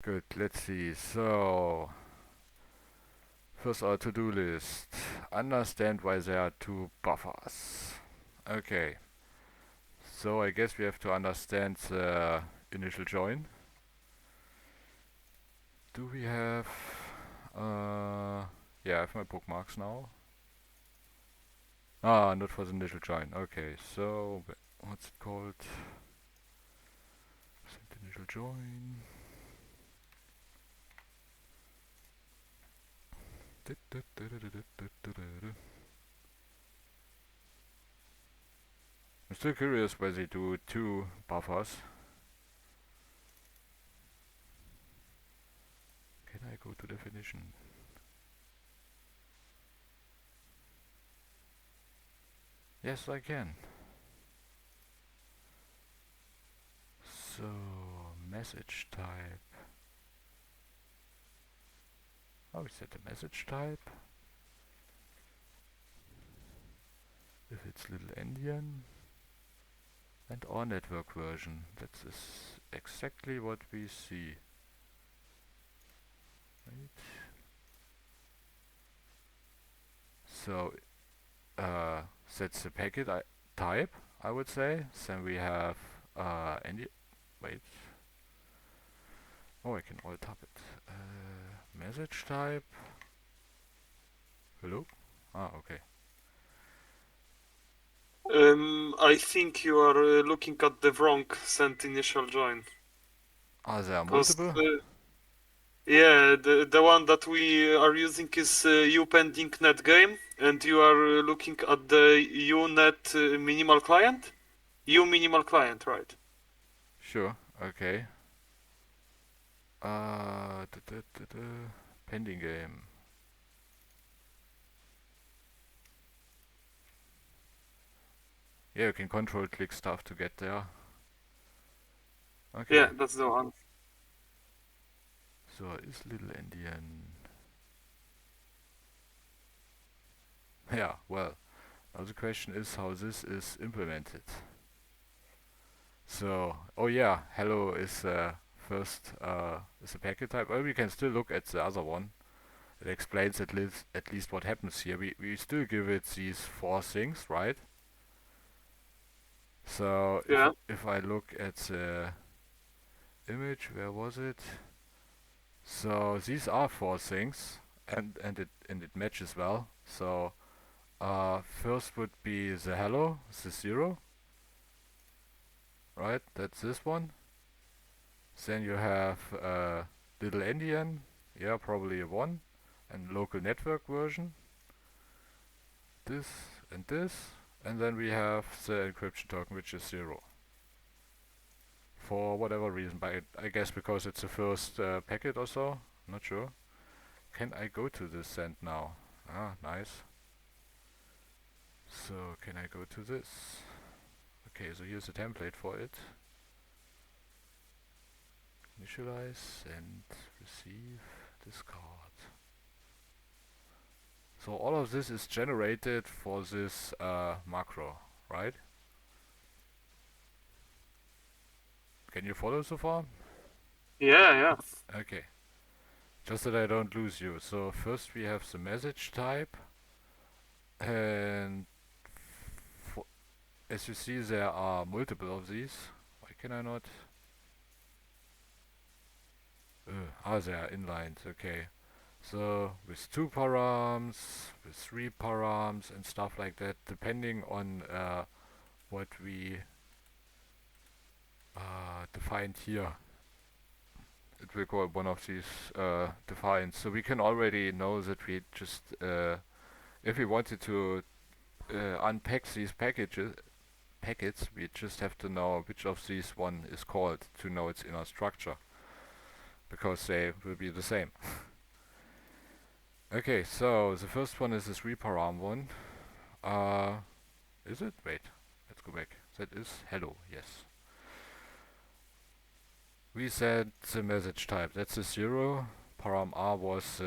Good, let's see. So, first our to-do list. Understand why there are two buffers. Okay, so I guess we have to understand the initial join. Do we have... yeah, I have my bookmarks now. Ah, not for the initial join. Okay, so what's it called? Set initial join. I'm still curious why they do two buffers. Can I go to definition? Yes, I can. So, message type. Oh, we set the message type. If it's little endian. And or network version. That is exactly what we see. Right? So, that's the packet type, I would say. Then we have wait. Oh, I can alt tab it. Message type. Hello? Ah, okay. I think you are looking at the wrong send initial join. Are there Because, multiple? yeah, the one that we are using is upending net game, and you are looking at the unet minimal client? Minimal client, right? Sure, okay. Pending game. Yeah, you can control click stuff to get there. Yeah, Okay. that's the one. So is little endian. Yeah, well, now the question is how this is implemented. So, oh yeah, hello is first is a packet type. Well, we can still look at the other one. It explains at least what happens here. We still give it these four things, right? So Yeah. if I look at the image, where was it? So these are four things, and it matches well. So first would be the hello, the zero, right? That's this one. Then you have little endian, yeah, probably a one, and local network version. This and this, and then we have the encryption token, which is zero. For whatever reason, but I guess because it's the first packet or so. Not sure. Can I go to this send now? Ah, nice. So can I go to this? Okay, so here's a template for it. Initialize, send, receive, discard. So all of this is generated for this macro, right? Can you follow so far? Yeah, yeah. Okay. Just that I don't lose you. So first we have the message type, and as you see there are multiple of these. Why can I not? They are inlined. Okay. So with two params, with three params, and stuff like that, depending on what we defined here, it will call one of these defined. So we can already know that we just, if we wanted to unpack these packets, we just have to know which of these one is called to know its inner structure, because they will be the same. Okay, so the first one is the three param one. Uh, is it? Wait, let's go back. That is hello, yes. We said the message type, that's a zero. Param R was,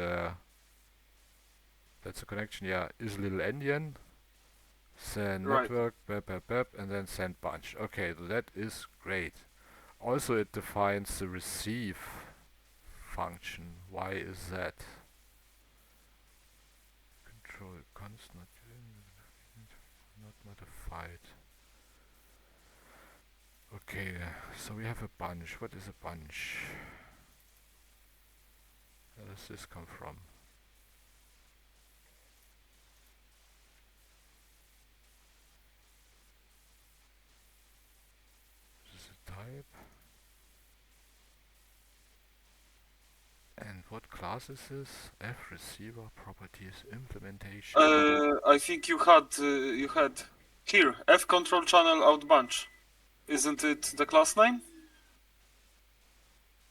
that's a connection, yeah, is little endian. Then Right. network, and then send bunch. Okay, so that is great. Also, it defines the receive function. Why is that? Control const not modified. Okay, so we have a bunch. What is a bunch? Where does this come from? This is a type. And what class is this? F receiver properties implementation. I think you had here F control channel out bunch. Isn't it the class name?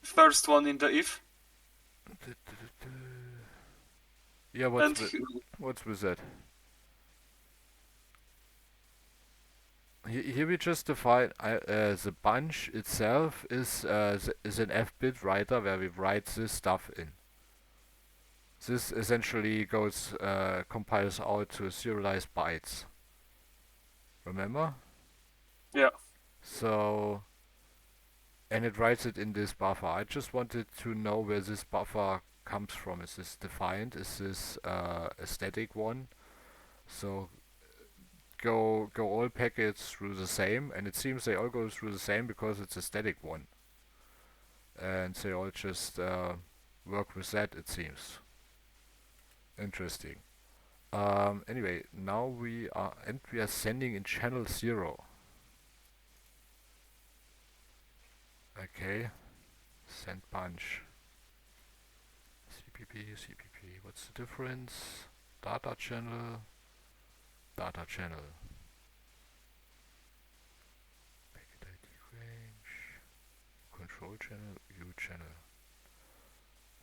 First one in the if. Yeah, what's with that? Here we just define the bunch itself is an F-bit writer where we write this stuff in. This essentially goes compiles out to serialized bytes. Remember? Yeah. So, and it writes it in this buffer. I just wanted to know where this buffer comes from. Is this defined? Is this a static one? So go all packets through the same, and it seems they all go through the same because it's a static one, and they all just work with that. It seems interesting. Anyway, now we are sending in channel 0. Okay, send bunch. CPP. What's the difference? Data channel. Packet ID range. Control channel. U channel.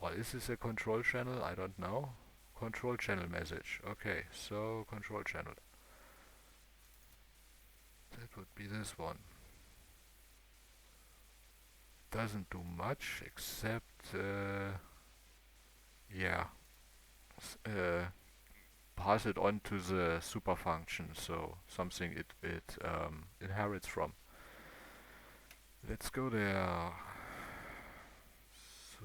Or is this a control channel? I don't know. Control channel message. Okay, so control channel. That would be this one. Doesn't do much except pass it on to the super function, so something it inherits from. Let's go there. So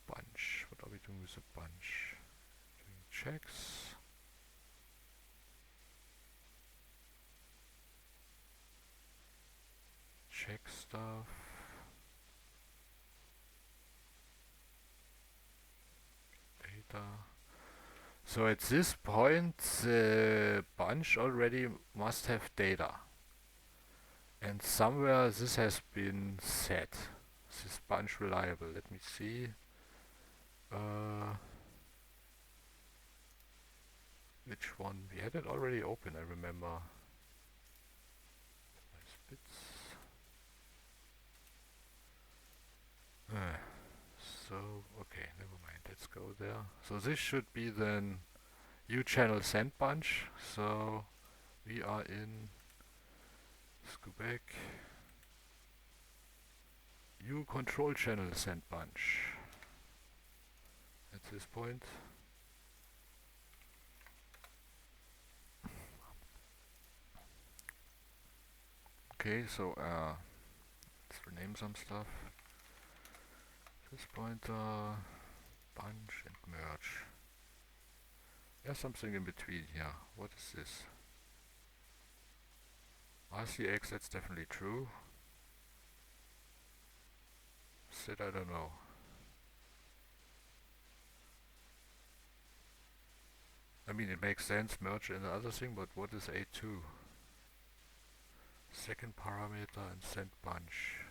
bunch. What are we doing with a bunch? Doing checks. Check stuff. Data. So at this point, the bunch already must have data. And somewhere this has been set. This bunch reliable. Let me see. Which one? We had it already open, I remember. Nice bits. So, okay, never mind. Let's go there. So this should be then U channel send bunch. So we are in. Let's go back. U control channel send bunch. At this point. Okay, so let's rename some stuff. This pointer, bunch and merge. There's something in between here. What is this? RCX, that's definitely true. Set, I don't know. I mean, it makes sense, merge and the other thing, but what is A2? Second parameter and send bunch.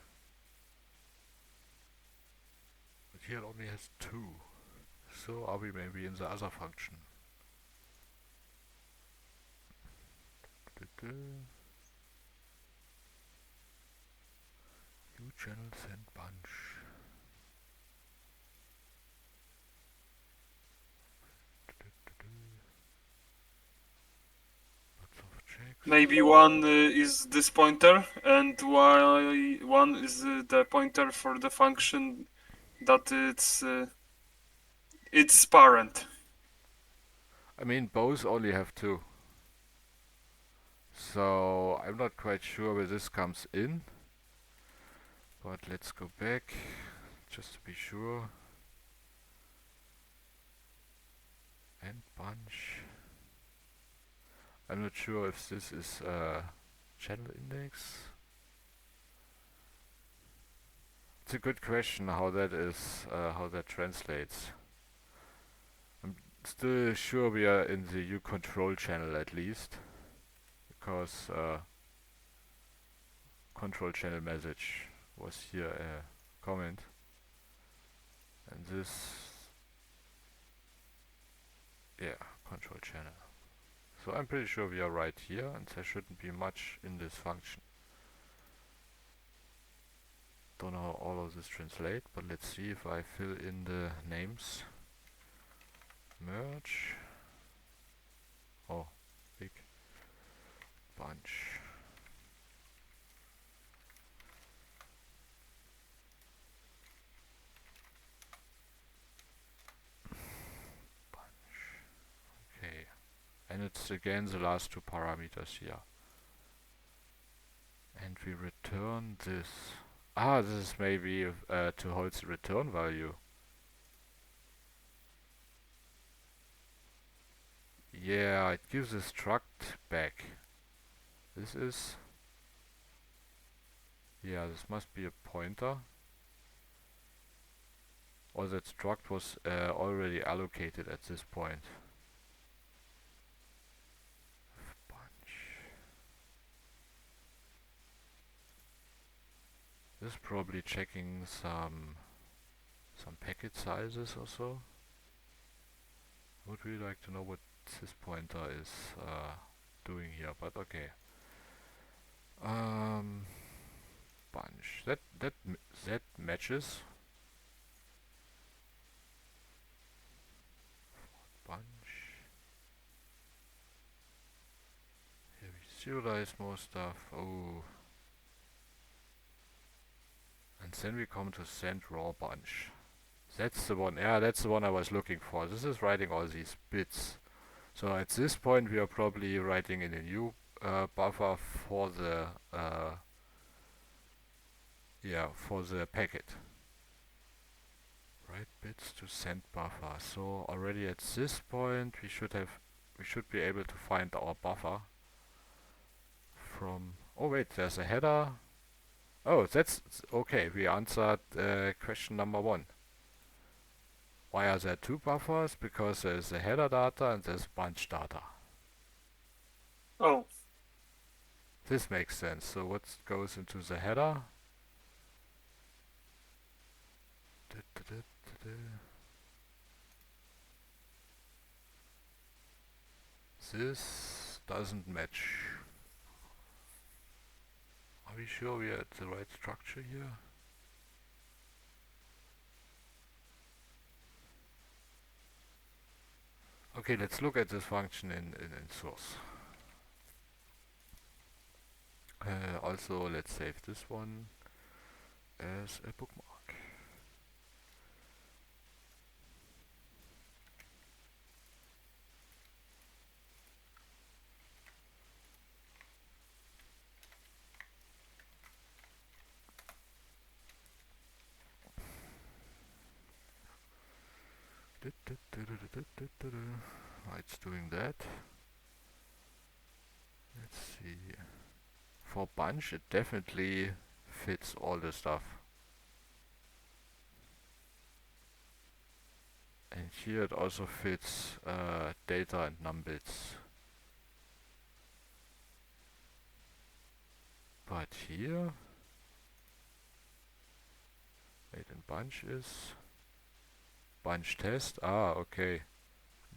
But here it only has 2. So are we maybe in the other function? U channel send bunch. Lots of checks. Maybe one is this pointer, and why one is the pointer for the function that its parent. I mean, both only have 2. So I'm not quite sure where this comes in. But let's go back. just to be sure. And bunch. I'm not sure if this is channel index. It's a good question how that is, how that translates. I'm still sure we are in the U control channel at least, because control channel message was here a comment, and this, yeah, control channel. So I'm pretty sure we are right here, and there shouldn't be much in this function. Don't know how all of this translate, but let's see if I fill in the names. Merge. Oh, big bunch. Okay, and it's again the last two parameters here. And we return this. Ah, this is maybe to hold the return value. Yeah, it gives a struct back. This is... yeah, this must be a pointer. Or that struct was already allocated at this point. Bunch. This is probably checking some packet sizes or so. I would really like to know what this pointer is doing here, but okay. Bunch. That matches. Bunch. Here we serialize more stuff. Oh. And then we come to send raw bunch. That's the one. Yeah, that's the one I was looking for. This is writing all these bits. So at this point we are probably writing in a new buffer for the for the packet. Write bits to send buffer. So already at this point we should be able to find our buffer from... oh wait, there's a header. Oh, that's okay. We answered question number 1. Why are there 2 buffers? Because there's a header data and there's bunch data. Oh. This makes sense. So what goes into the header? This doesn't match. Are we sure we are at the right structure here? Okay, let's look at this function in source. Also, let's save this one as a bookmark. It's doing that. Let's see. For bunch, it definitely fits all the stuff. And here it also fits data and num bits. But here, wait, and bunch is bunch test. Ah, okay.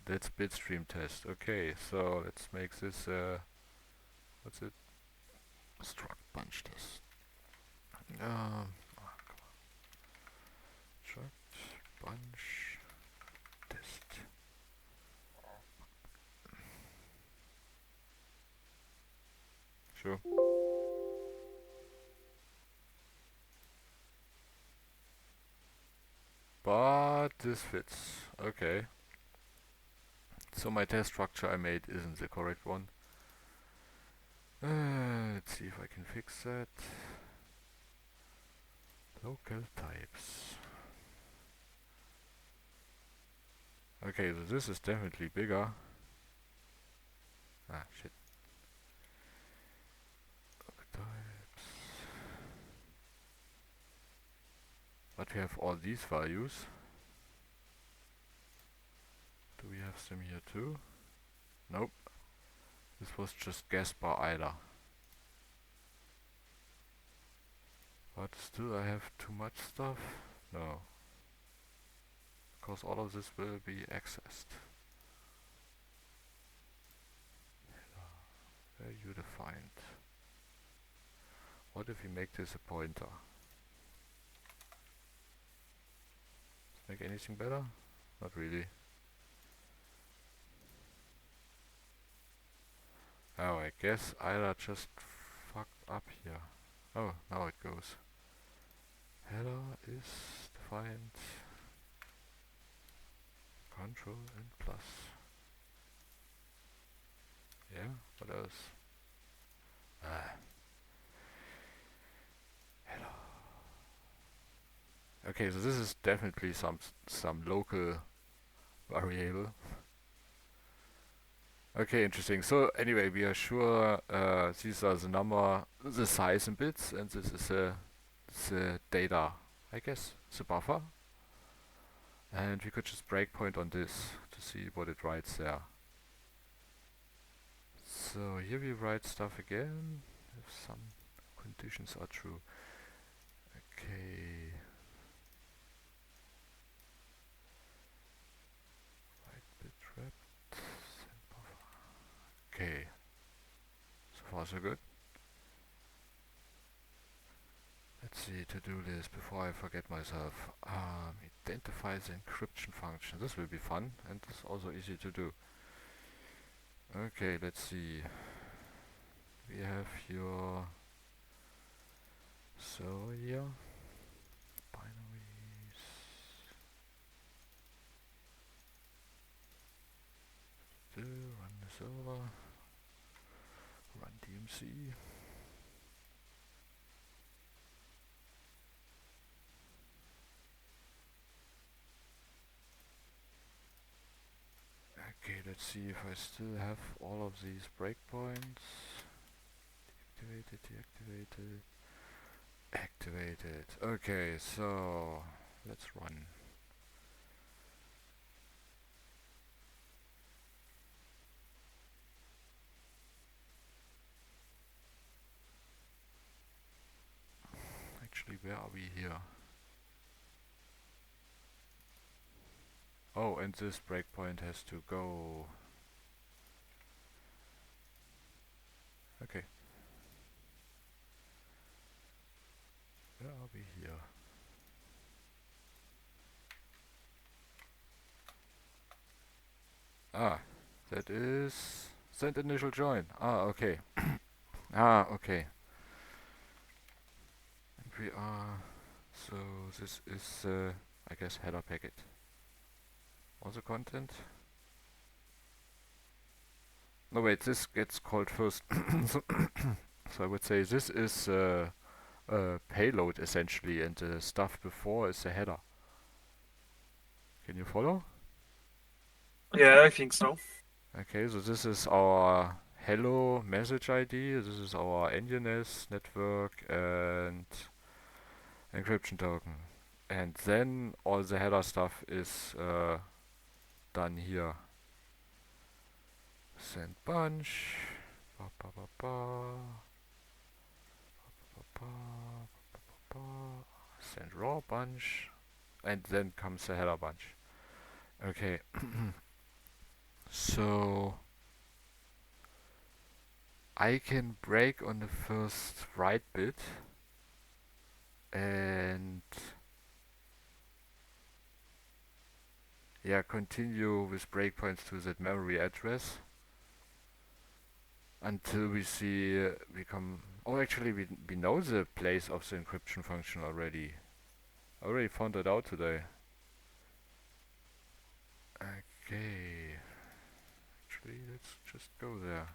That's bitstream test. Okay, so let's make this what's it? Struct bunch test. Struct bunch test. Sure. But this fits. Okay. So my test structure I made isn't the correct one. Let's see if I can fix that. Local types. Okay, so this is definitely bigger. Ah, shit. Types. But we have all these values. Do we have them here too? Nope. This was just guessed by Ida. But still I have too much stuff? No. Because all of this will be accessed. Value defined. What if we make this a pointer? Does it make anything better? Not really. Oh, I guess Ida just fucked up here. Oh, now it goes. Header is defined. Control and plus. Yeah, what else? Ah, header. Okay, so this is definitely some local variable. Okay, interesting. So anyway, we are sure these are the number, the size in bits, and this is the data, I guess, the buffer. And we could just breakpoint on this to see what it writes there. So here we write stuff again, if some conditions are true. Okay. Write bit wrapped, send buffer. Okay. So far so good. Let's see, to-do list before I forget myself. Identify the encryption function. This will be fun and it's also easy to do. Okay, let's see. We have here, so here, binaries. Run the server, run DMC. Okay, let's see if I still have all of these breakpoints. Deactivated, deactivated, activated. Okay, so let's run. Actually, where are we here? Oh, and this breakpoint has to go. Okay. Where are we here? Ah, that is send initial join. Ah, okay. Ah, okay. And we are. So this is, I guess, header packet. Also content. No, wait. This gets called first. so, so I would say this is payload essentially, and the stuff before is the header. Can you follow? Yeah, I think so. Okay, so this is our hello message ID, this is our NDNS network and encryption token. And then all the header stuff is done here. Send bunch, ba, ba, ba, ba, ba, ba, ba, ba, send raw bunch, and then comes the header bunch. Okay, so I can break on the first write bit and yeah, continue with breakpoints to that memory address until we see we come. Oh, actually, we know the place of the encryption function already. I already found that out today. Okay, actually, let's just go there.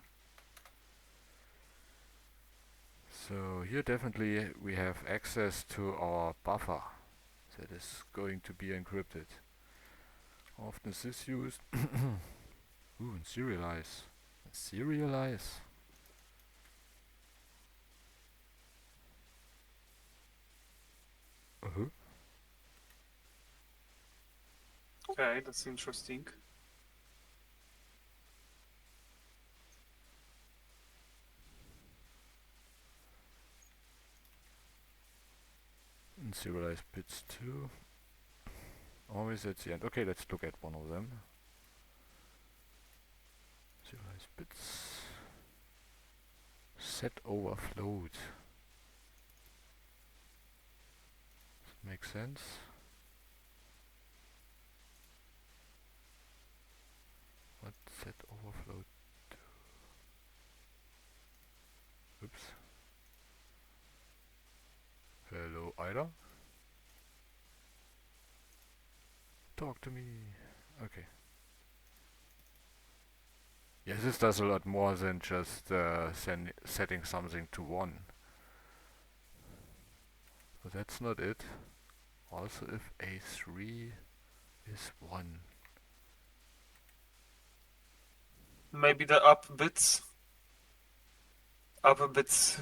So here definitely we have access to our buffer that is going to be encrypted. How often is this used? Ooh, and serialize. Serialize. Uh-huh. Okay, that's interesting. And serialize bits too. Always at the end. Okay, let's look at one of them. Serialize bits. Set overflowed. Makes sense. What set overflowed? Oops. Hello, Ida. Talk to me. Okay. Yeah, this does a lot more than just setting something to 1. But that's not it. Also, if A3 is 1. Maybe the up bits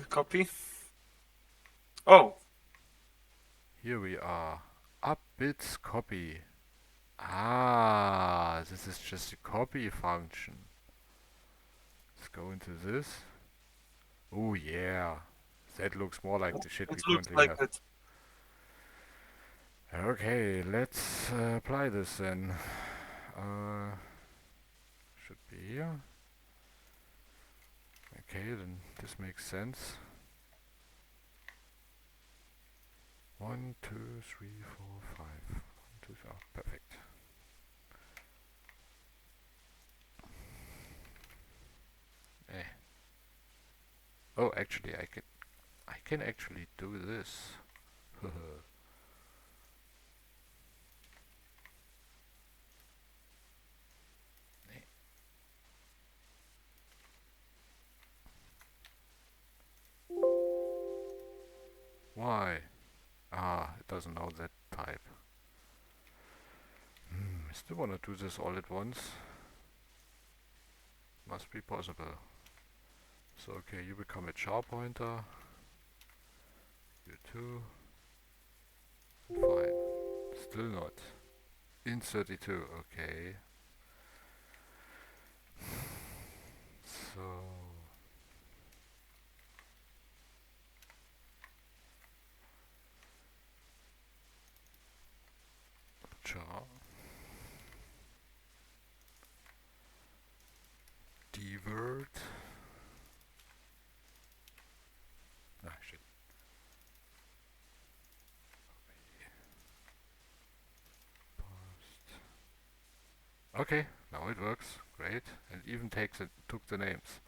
copy. Oh, Here we are. Up bits copy. Ah, this is just a copy function. Let's go into this. Oh yeah, that looks more like the shit we it looks currently like have. it. Okay, let's apply this then. Should be here. Okay, then this makes sense. 1, 2, 3, 4, 5. 1, 2, 3, perfect. Eh. Oh, actually, I can actually do this. Why? Ah, it doesn't know that type. I still wanna do this all at once. Must be possible. So okay, you become a char pointer. You too. Fine. Still not. In 32, okay. So char dword. Ah shit. Past. Okay, now it works. Great. And even took the names.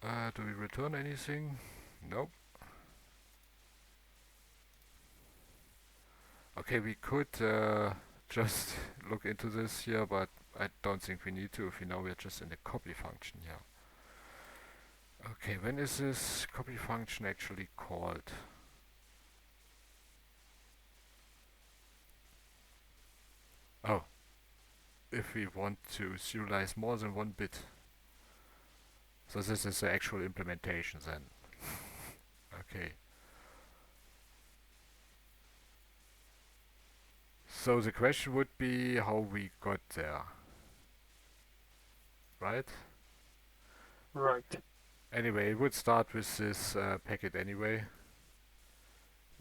Do we return anything? Nope. Okay, we could just look into this here, but I don't think we need to if we know we're just in the copy function here. Okay, when is this copy function actually called? Oh, if we want to serialize more than 1 bit. So this is the actual implementation then. Okay. So the question would be how we got there. Right? Right. Anyway, it would start with this packet anyway.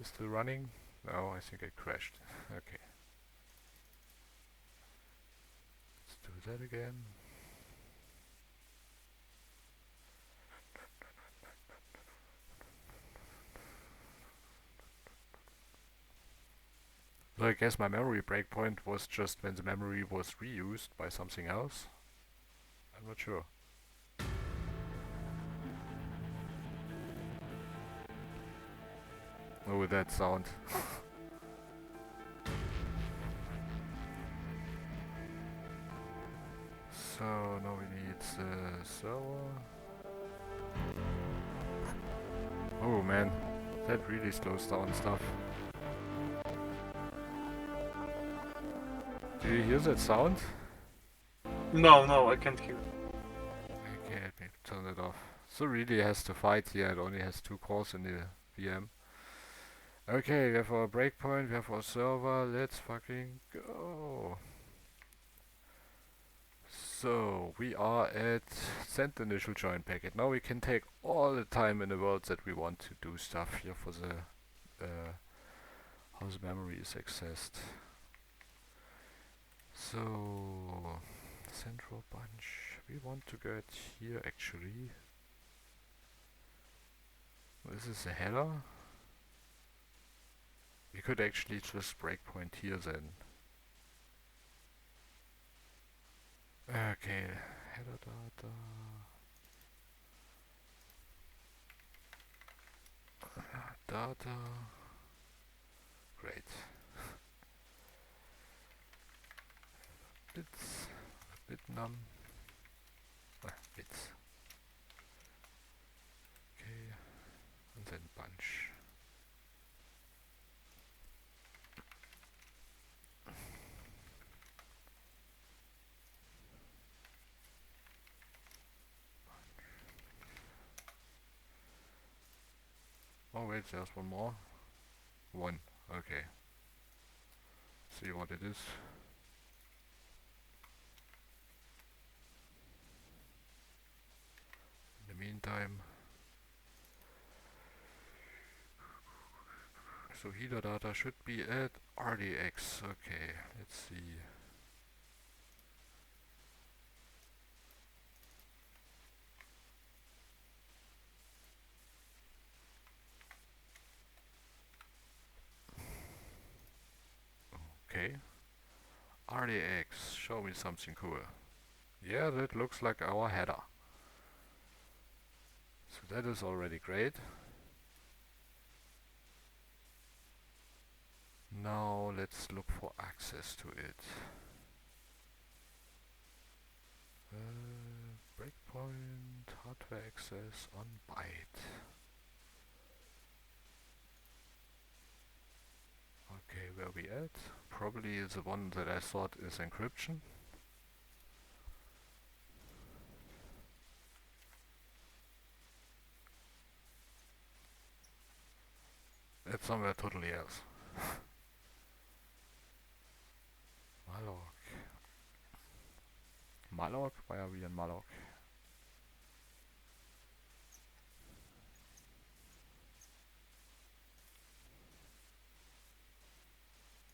Is still running? No, I think it crashed. Okay. Let's do that again. So I guess my memory breakpoint was just when the memory was reused by something else. I'm not sure. Oh, that sound. So now we need the server. Oh man, that really slows down stuff. Do you hear that sound? No, I can't hear. Okay, let me turn it off. So really has to fight here, it only has 2 cores in the VM. Okay, we have our breakpoint, we have our server, let's fucking go. So, we are at send initial join packet. Now we can take all the time in the world that we want to do stuff here for the how the memory is accessed. So, central bunch. We want to get here actually. This is a header. We could actually just breakpoint here then. Okay, header data. Data. Great. Bits. Bitnum. Bits. Okay. And then bunch. Oh wait, there's one more. 1. Okay. See what it is. In the meantime. So header data should be at RDX. Okay, let's see. Okay. RDX, show me something cool. Yeah, that looks like our header. So that is already great. Now let's look for access to it. Breakpoint, hardware access on byte. Okay, where we at? Probably the one that I thought is encryption. It's somewhere totally else. Malloc. Malloc? Why are we in Malloc?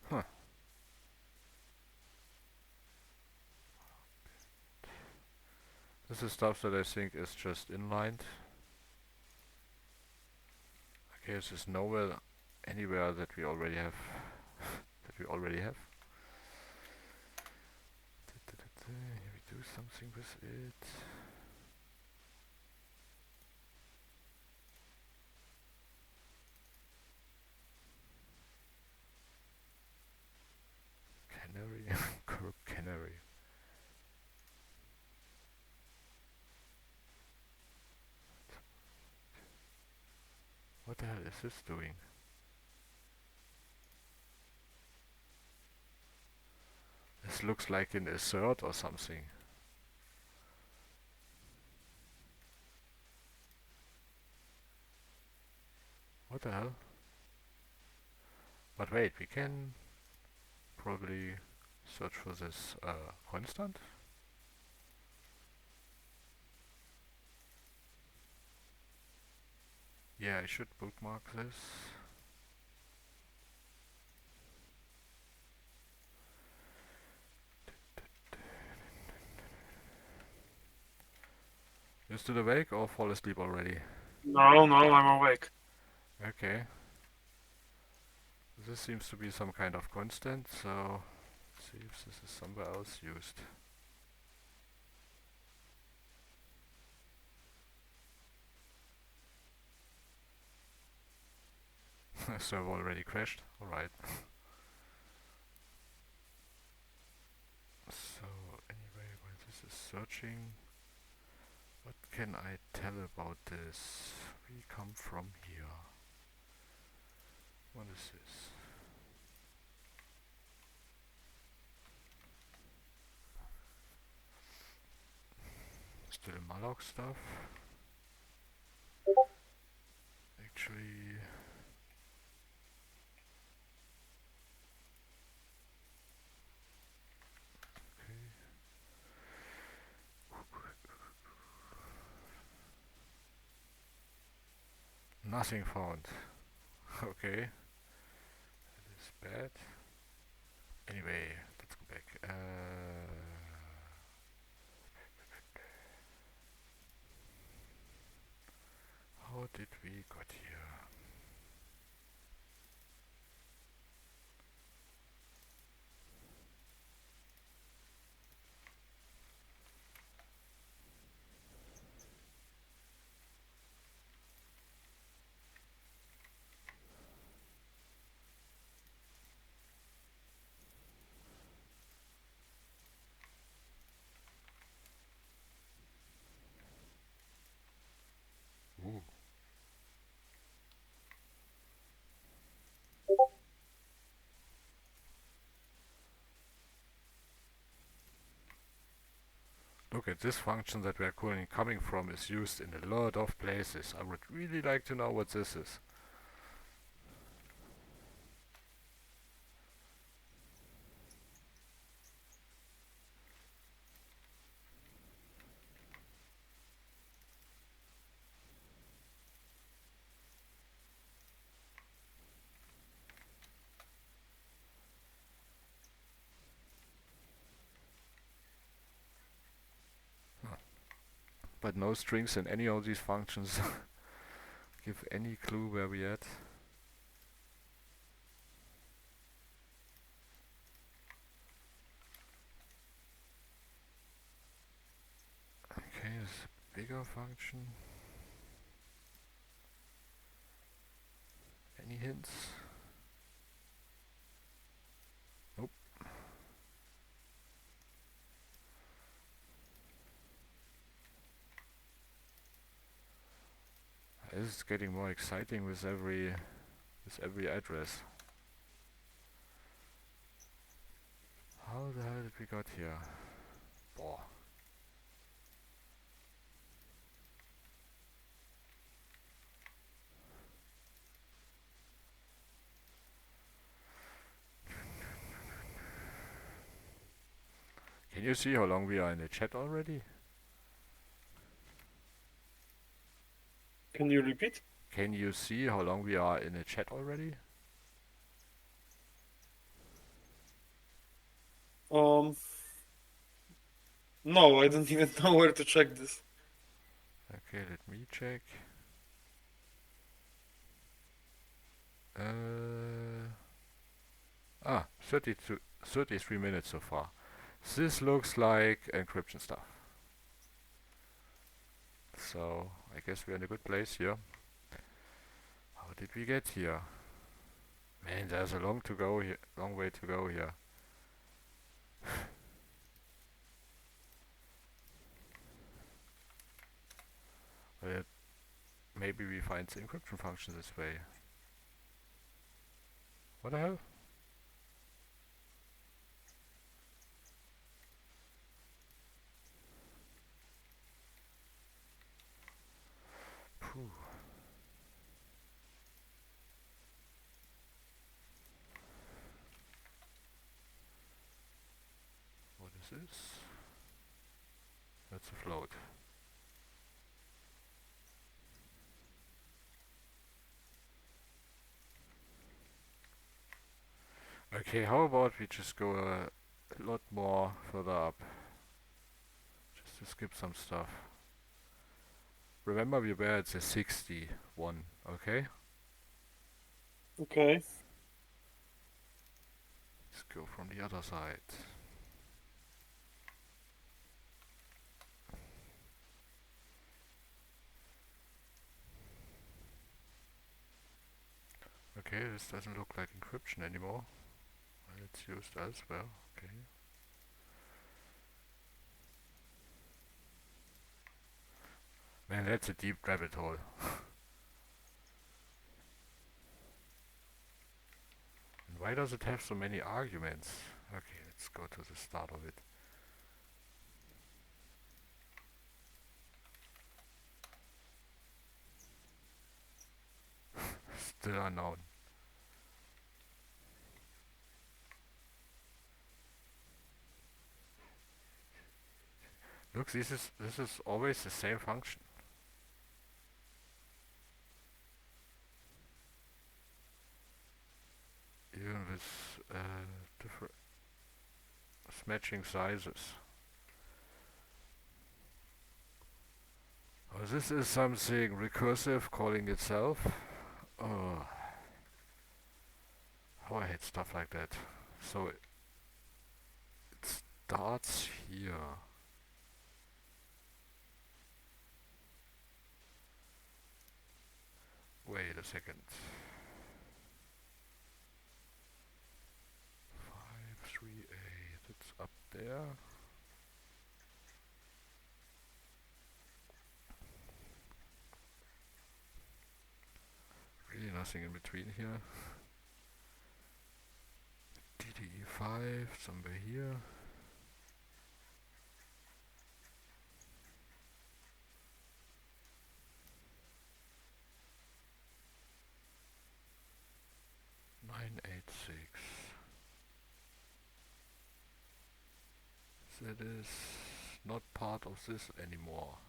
Huh. This is stuff that I think is just inlined. Okay, this is nowhere, anywhere that we already have. Here we do something with it. Canary, canary. What the hell is this doing? This looks like an assert or something. What the hell? But wait, we can probably search for this constant. Yeah, I should bookmark this. You still awake or fall asleep already? No, I'm awake. Okay. This seems to be some kind of constant, so let's see if this is somewhere else used. Server already crashed. Alright. So anyway, while this is searching, what can I tell about this? We come from here. What is this? Still malloc stuff. Actually, okay. Nothing found. Okay, that is bad. Anyway, let's go back. How did we got here? Ooh. Look at this function that we are currently coming from is used in a lot of places. I would really like to know what this is. But no strings in any of these functions give any clue where we at. Okay, this is a bigger function. Any hints? Nope. This is getting more exciting with every address. How the hell did we got here? Boah. Can you see how long we are in the chat already? Can you repeat? Can you see how long we are in the chat already? No, I don't even know where to check this. Okay, let me check. 33 minutes so far. This looks like encryption stuff. So, I guess we're in a good place here. How did we get here? Man, there's a long way to go here. But maybe we find the encryption function this way. What the hell? Phew. What is this? That's a float. Okay, how about we just go a lot more further up? Just to skip some stuff. Remember we were at the 61, okay? Okay. Let's go from the other side. Okay, this doesn't look like encryption anymore. Well, it's used elsewhere, okay. Man, that's a deep rabbit hole. And why does it have so many arguments? Okay, let's go to the start of it. still unknown. Look, this is always the same function. Even with different matching sizes. Oh, this is something recursive calling itself. Oh, how I hate stuff like that. So it starts here. Wait a second. 538, it's up there. Really nothing in between here. DDE5, somewhere here. Nine eight six. That is not part of this anymore.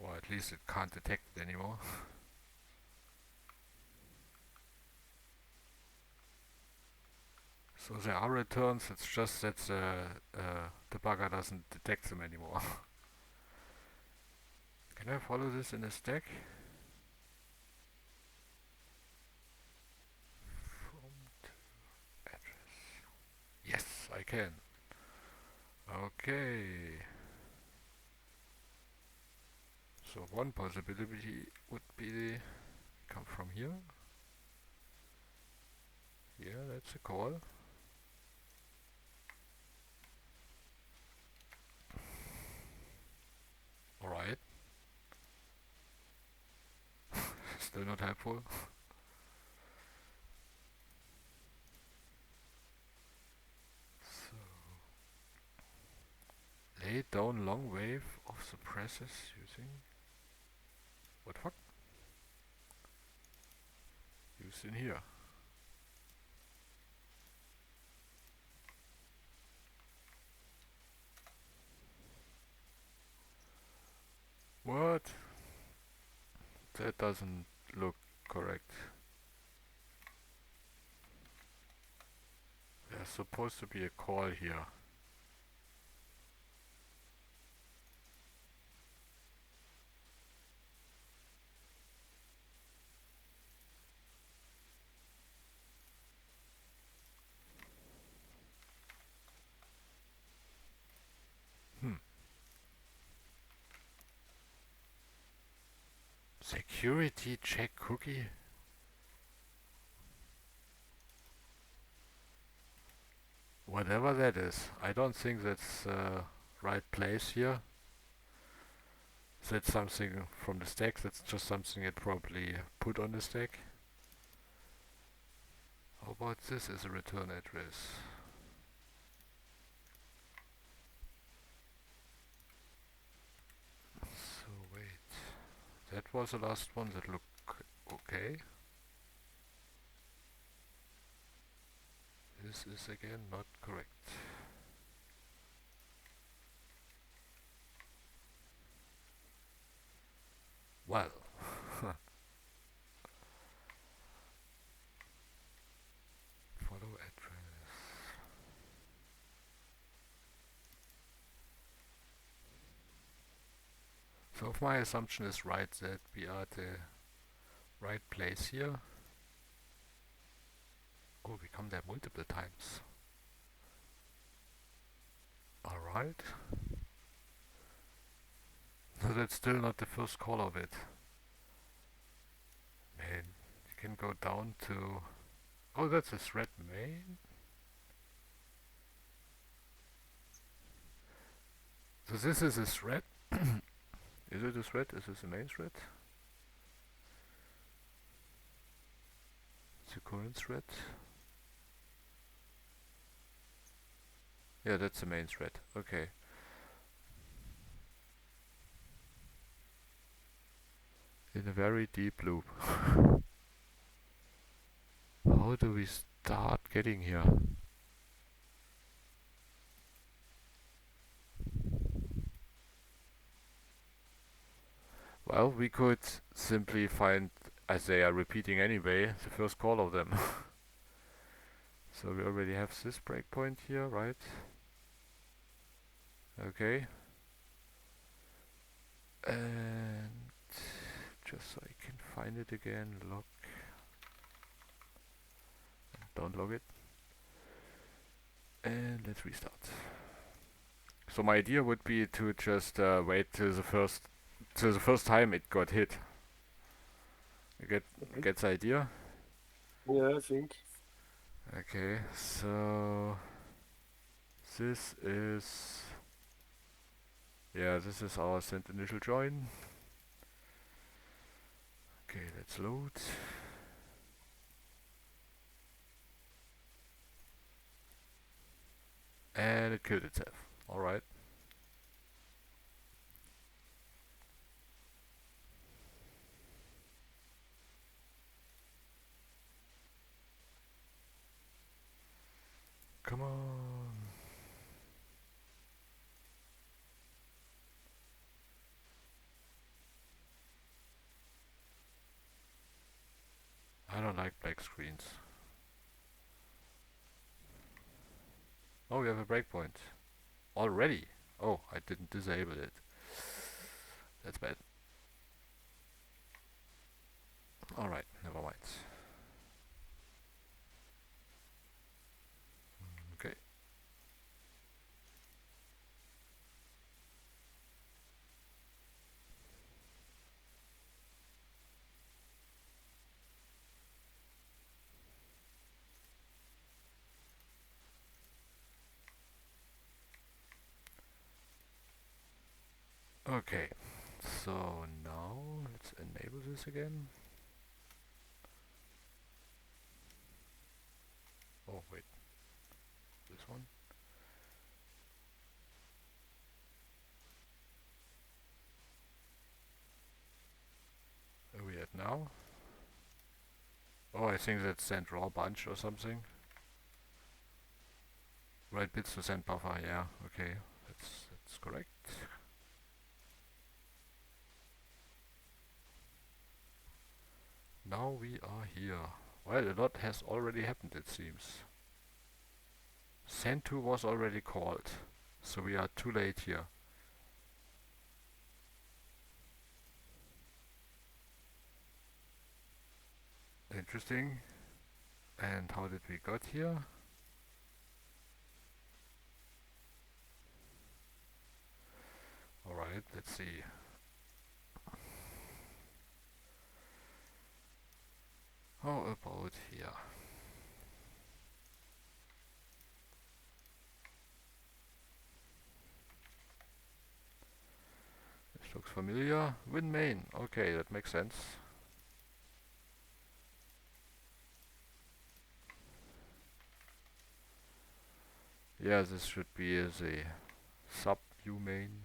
Or at least it can't detect it anymore. So there are returns, it's just that the debugger doesn't detect them anymore. Can I follow this in a stack? From to address. Yes, I can. Okay. So one possibility would be come from here. Yeah, that's a call. Alright. Still not helpful. So lay down long wave of suppressors using what fuck? Used in here. What? That doesn't look correct. There's supposed to be a call here. Security check cookie? Whatever that is. I don't think that's right place here. That's something from the stack. That's just something it probably put on the stack. How about this as a return address? So wait. That was the last one that looked okay. This is again not correct. Well. Follow address. So if my assumption is right that we are at the right place here. Oh, we come there multiple times. Alright. No, that's still not the first call of it. Man, you can go down to... Oh, that's a thread main? So this is a thread? Is it a thread? Is this a main thread? It's a current thread. Yeah, that's the main thread. Okay. in a very deep loop. How do we start getting here? Well, we could simply find, as they are repeating anyway, the first call of them. So we already have this breakpoint here, right? Okay. And just so I can find it again, log. Don't log it. And let's restart. So my idea would be to just wait till the first time it got hit. You get the idea? Yeah, I think. Okay, so this is this is our send initial join. Okay, let's load. And it killed itself. Alright. Come on. I don't like black screens. Oh, we have a breakpoint. Already? Oh, I didn't disable it. That's bad. Alright, never mind. Okay. Okay. So now let's enable this again. Oh wait. This one. Where are we at now? Oh, I think that's send raw bunch or something. Write bits to send buffer, yeah, okay. That's correct. Now we are here. Well, a lot has already happened, it seems. Send to was already called, so we are too late here. Interesting. And how did we got here? Alright, let's see. How about here? This looks familiar. Win main. Okay, that makes sense. Yeah, this should be the sub view main.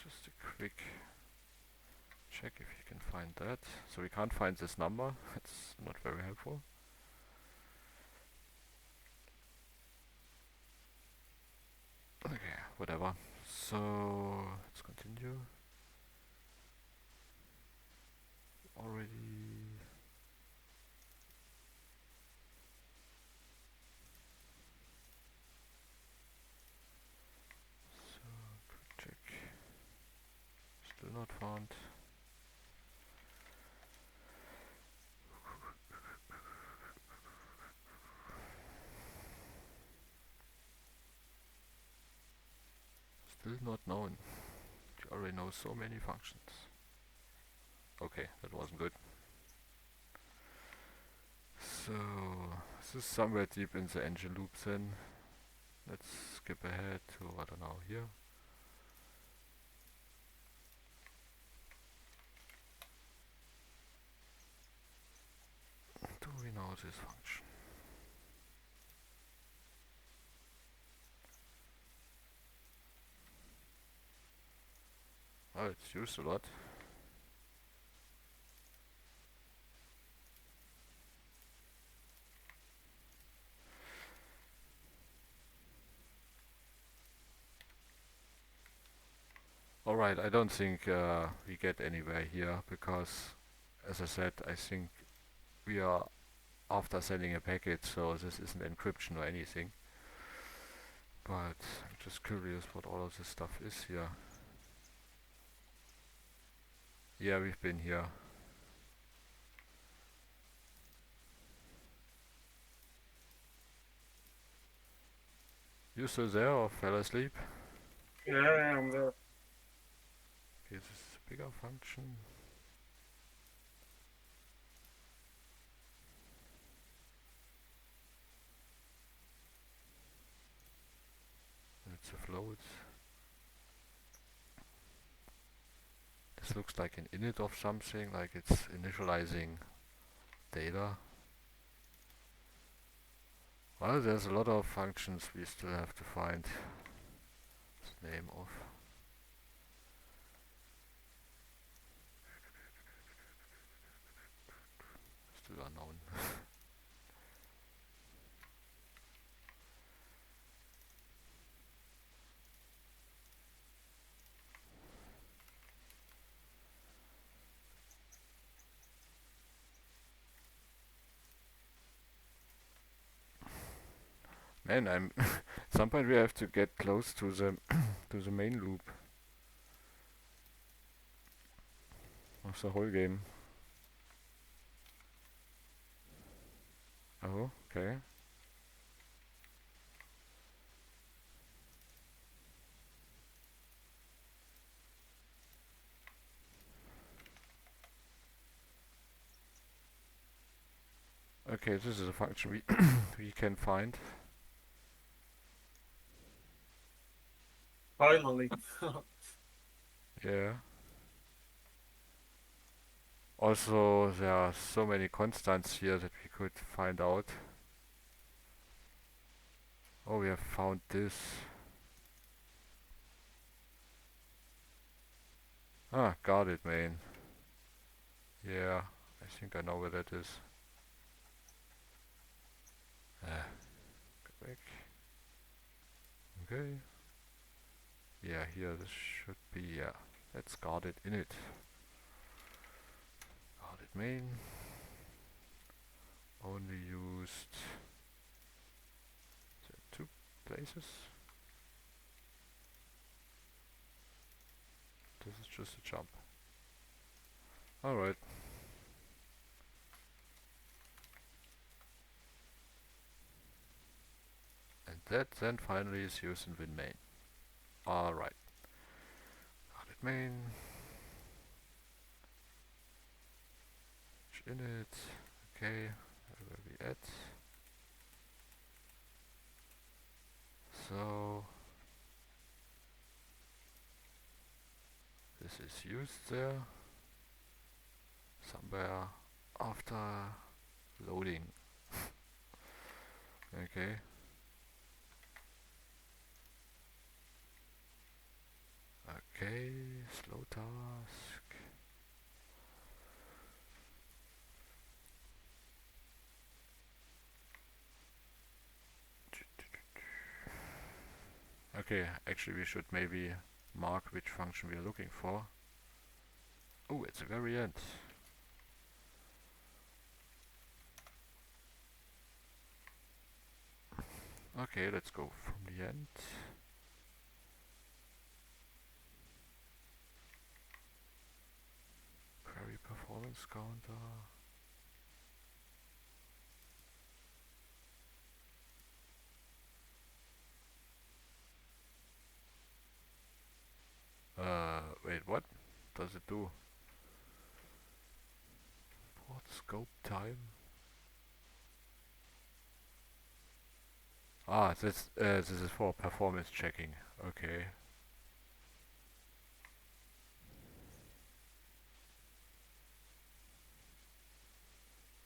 Just a quick check if you can find that. So we can't find this number. It's not very helpful. Okay, whatever. So let's continue. Already. So quick check. Still not found. Still not known. You already know so many functions. Okay, that wasn't good. So this is somewhere deep in the engine loop then. Let's skip ahead to, I don't know, here. Now this function. Oh, it's used a lot. Alright, I don't think we get anywhere here because, as I said, I think we are after sending a packet, so this isn't encryption or anything. But I'm just curious what all of this stuff is here. Yeah, we've been here. You still there or fell asleep? Yeah, I'm there. Okay, this is a bigger function. It's a float. This looks like an init of something, like it's initializing data. Well, there's a lot of functions we still have to find the name of. Still unknown. Man, I'm at some point we have to get close to the to the main loop of the whole game. Oh, okay. Okay, this is a function we we can find. Finally. Yeah. Also, there are so many constants here that we could find out. Oh, we have found this. Ah, got it, man. Yeah, I think I know where that is. Go back. Okay. Yeah, here this should be, yeah. Let's guard it in it. Guard it main. Only used two places. This is just a jump. Alright. And that then finally is used in win main. Alright. Guard it main. In it. Okay. Where will we at? So this is used there somewhere after loading. Okay. Okay, slow task. Okay, actually we should maybe mark which function we are looking for. Oh, it's the very end. Okay, let's go from the end. Query performance counter. Wait, what does it do? Port scope time. Ah, this is for performance checking. Okay.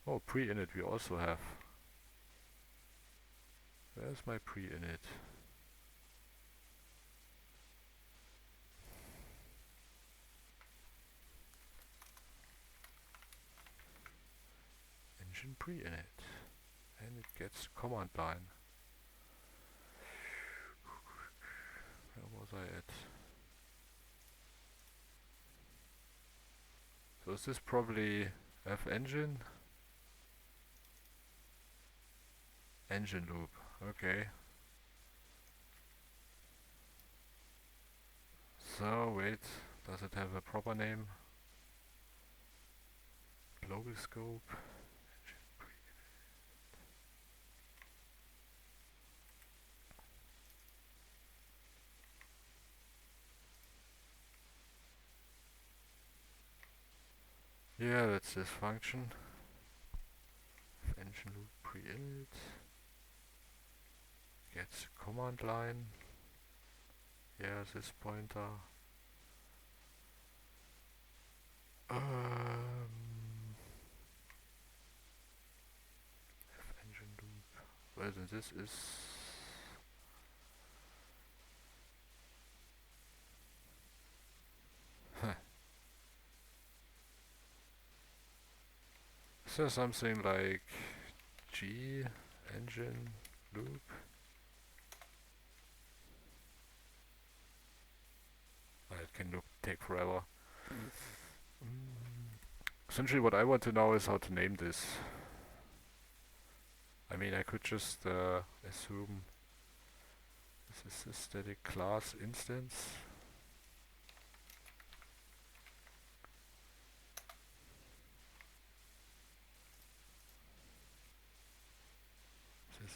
Oh, pre-init we also have. Where's my pre-init? Engine pre-init. And it gets command line. Where was I at? So is this probably F engine? Engine loop. Okay. So wait, does it have a proper name? Global scope. Yeah, that's this function. Engine loop pre-init gets command line. Yeah, this pointer. Engine loop. Well, then this is. Is there something like G engine loop? It can take forever. Essentially what I want to know is how to name this. I mean, I could just assume this is a static class instance.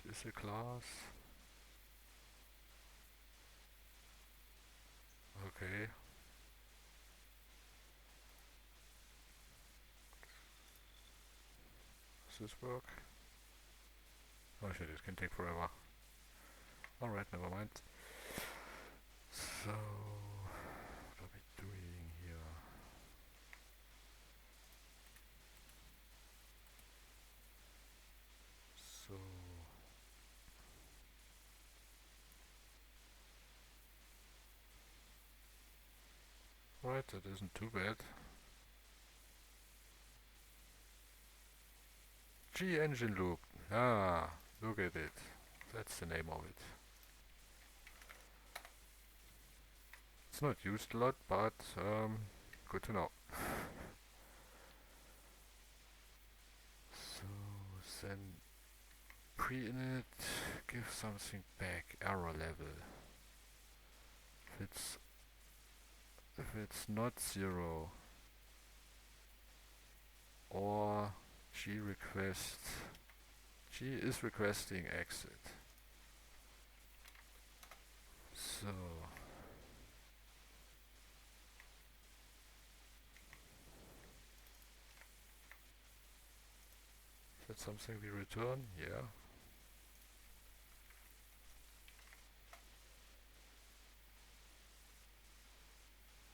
This is a class. Okay. Does this work? Oh shit, it can take forever. Alright, never mind. So, what are we doing here? So, right, that isn't too bad. G engine loop. Ah, look at it. That's the name of it. It's not used a lot, but good to know. So then pre-init, give something back, error level. If it's not 0 or G is requesting exit. So is that something we return? Yeah.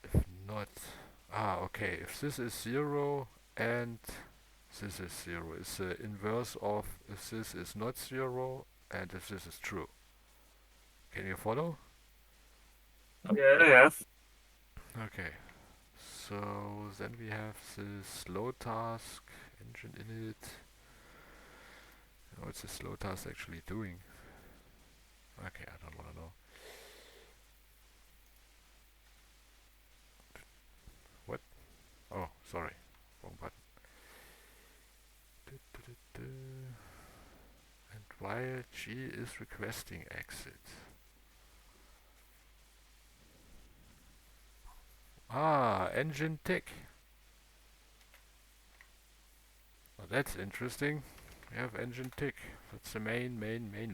If not, okay, if this is 0 and this is 0, it's the inverse of if this is not 0 and if this is true. Can you follow? Yeah, yeah. Okay. So then we have this slow task, engine init. What's the slow task actually doing? Okay, I don't want to know. What? Oh, sorry. Wrong button. And while G is requesting exit. Engine tick. Well, that's interesting. We have engine tick. That's the main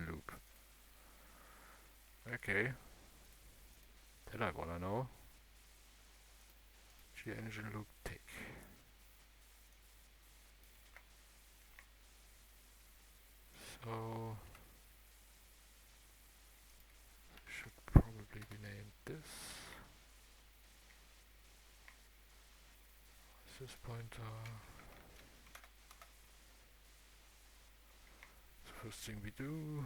loop. Okay. That I wanna know. G engine loop tick. So should probably be named this. This pointer. first thing we do.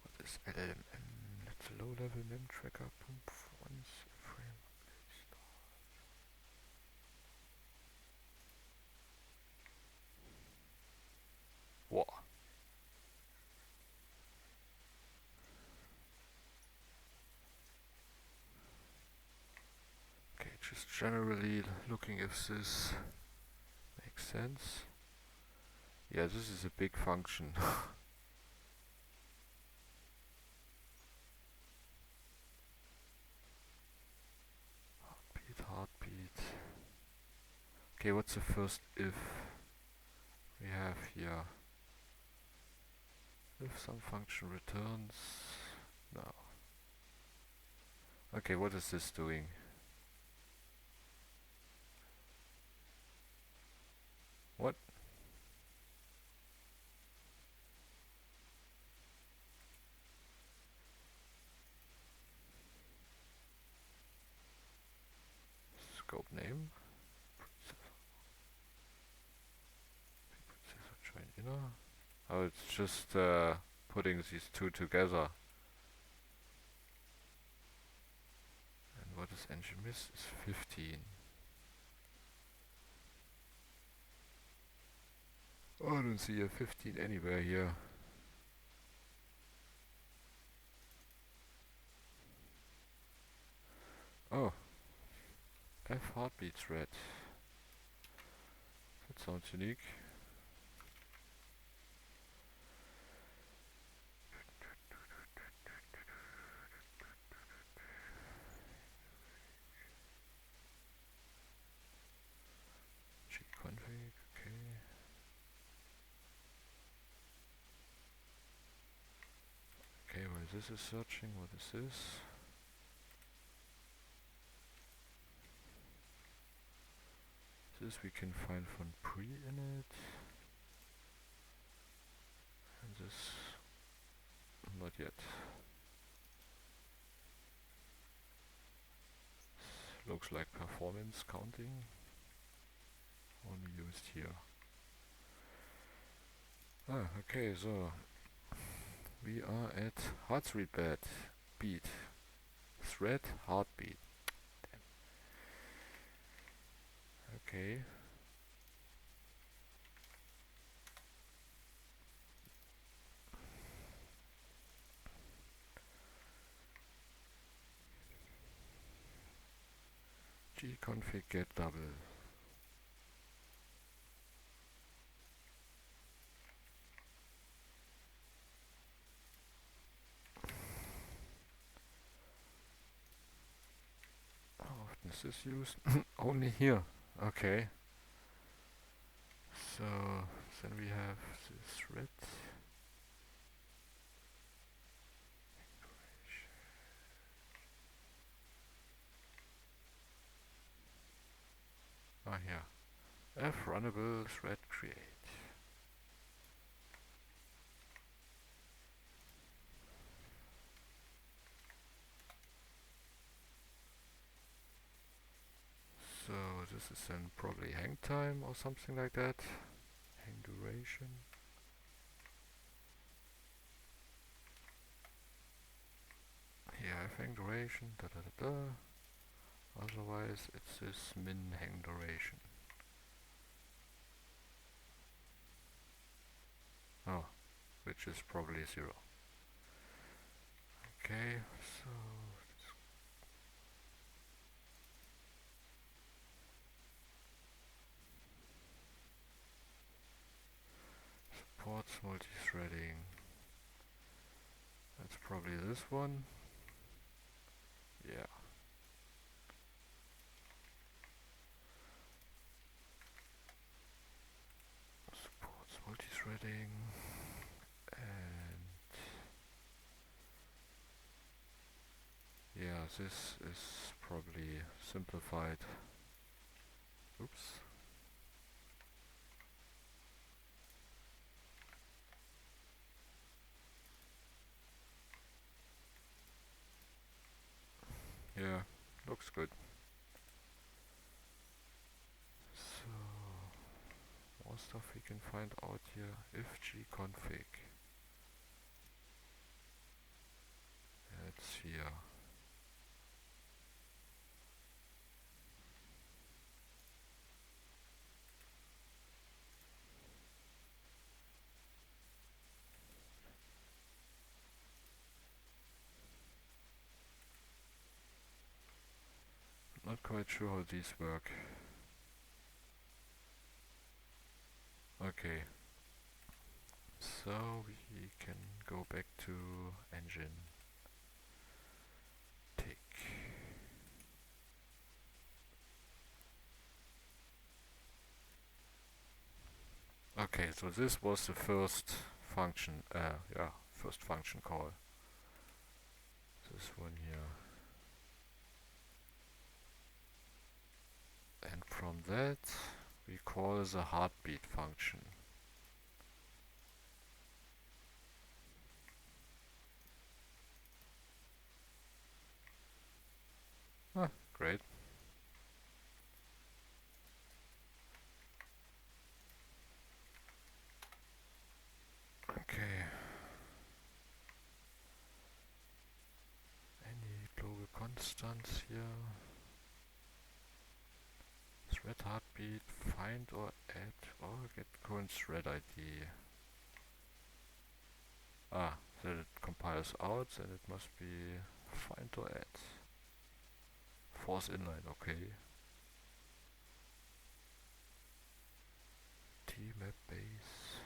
What is LLM? It's a low-level mem tracker. Once a frame start. What? Okay, just generally looking if this makes sense. Yeah, this is a big function. Heartbeat. Okay, what's the first if we have here? If some function returns. No. Okay, what is this doing? What? Scope name. Join inner. Oh, it's just putting these two together. And what is engine miss is 15. Oh, I don't see a 15 anywhere here. Oh, F heartbeat thread. That sounds unique. Gconfig, okay. Okay, while this is searching, what is this? This we can find from pre-init. And this, not yet. This looks like performance counting. Only used here. Ah, okay, so we are at heart rate beat. Thread heartbeat. Damn. Okay. Gconfig get double. How often is this used? Only here. Okay. So then we have this thread. Ah, here. F runnable thread create. So this is then probably hang time or something like that. Hang duration. Here hang duration. Da da da da. Otherwise it's this min hang duration. Oh, which is probably 0. Okay, so supports multi-threading. That's probably this one. Yeah. Supports multi-threading. And yeah, this is probably simplified. Oops. Yeah, looks good. So, more stuff we can find out here. If gconfig. It's here. Not quite sure how these work. Okay. So we can go back to engine. Tick. Okay, so this was the first function, first function call. This one here. And from that we call the heartbeat function. Ah, great. Okay. Any global constants here? Thread heartbeat, find or add or get current thread ID. Ah, that it compiles out, then it must be find or add. Force inline, okay. Tmap base.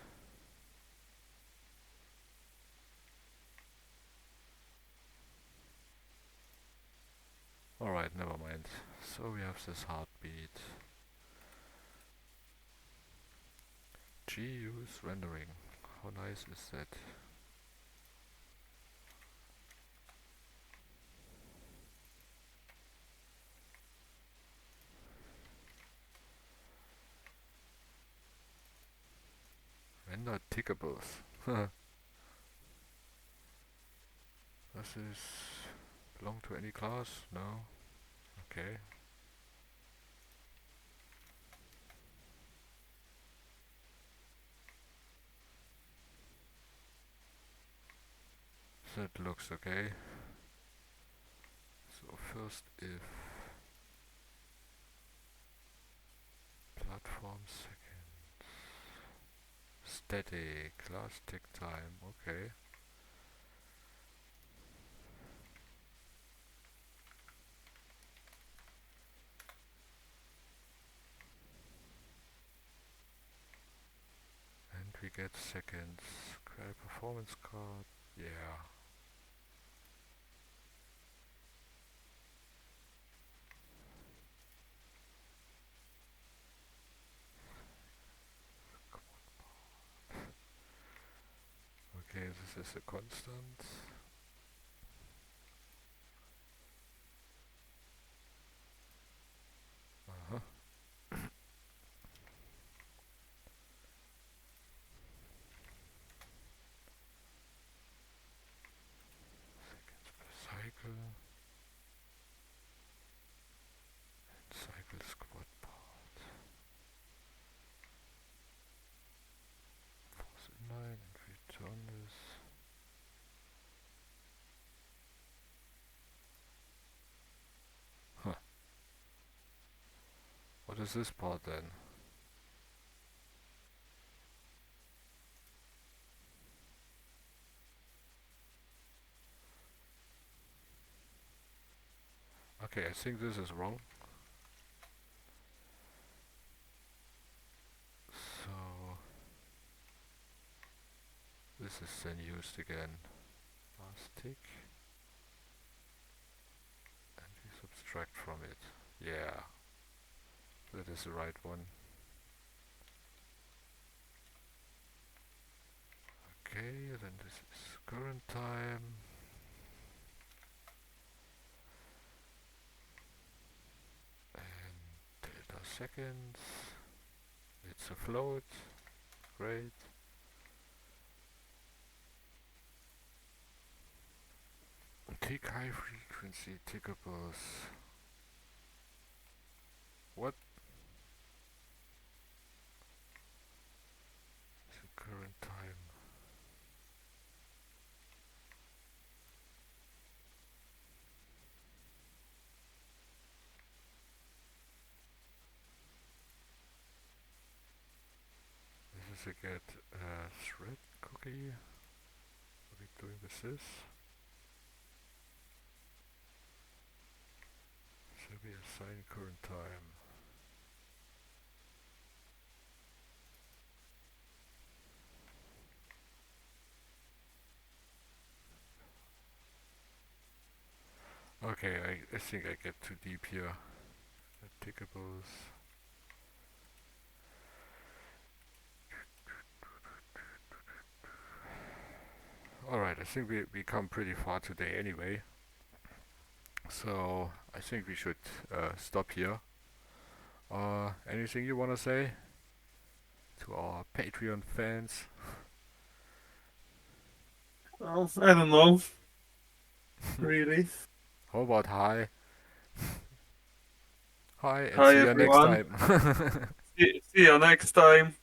Alright, never mind. So we have this heartbeat. Use rendering. How nice is that? Render tickables. Does this belong to any class? No? Okay. That looks okay. So first if platform, second static class tick time, okay. And we get seconds. Create performance card, yeah. Okay, this is a constant. Uh-huh. Seconds per cycle. And cycle squad part. Force inline and return this. Huh. What is this part then? Okay, I think this is wrong. So this is then used again. Last tick. And we subtract from it. Yeah. That is the right one. Okay, then this is current time. And delta seconds. It's a float. Great. Tick high frequency tickables. what? The current time. This is a get thread cookie. What are we doing with this? So we assign current time. Okay, I think I get too deep here. Tickables. Alright, I think we come pretty far today anyway. So I think we should stop here. Anything you wanna say to our Patreon fans? Well, I don't know. Really. How about hi? Hi and Hi, see you next everyone. time. See you next time.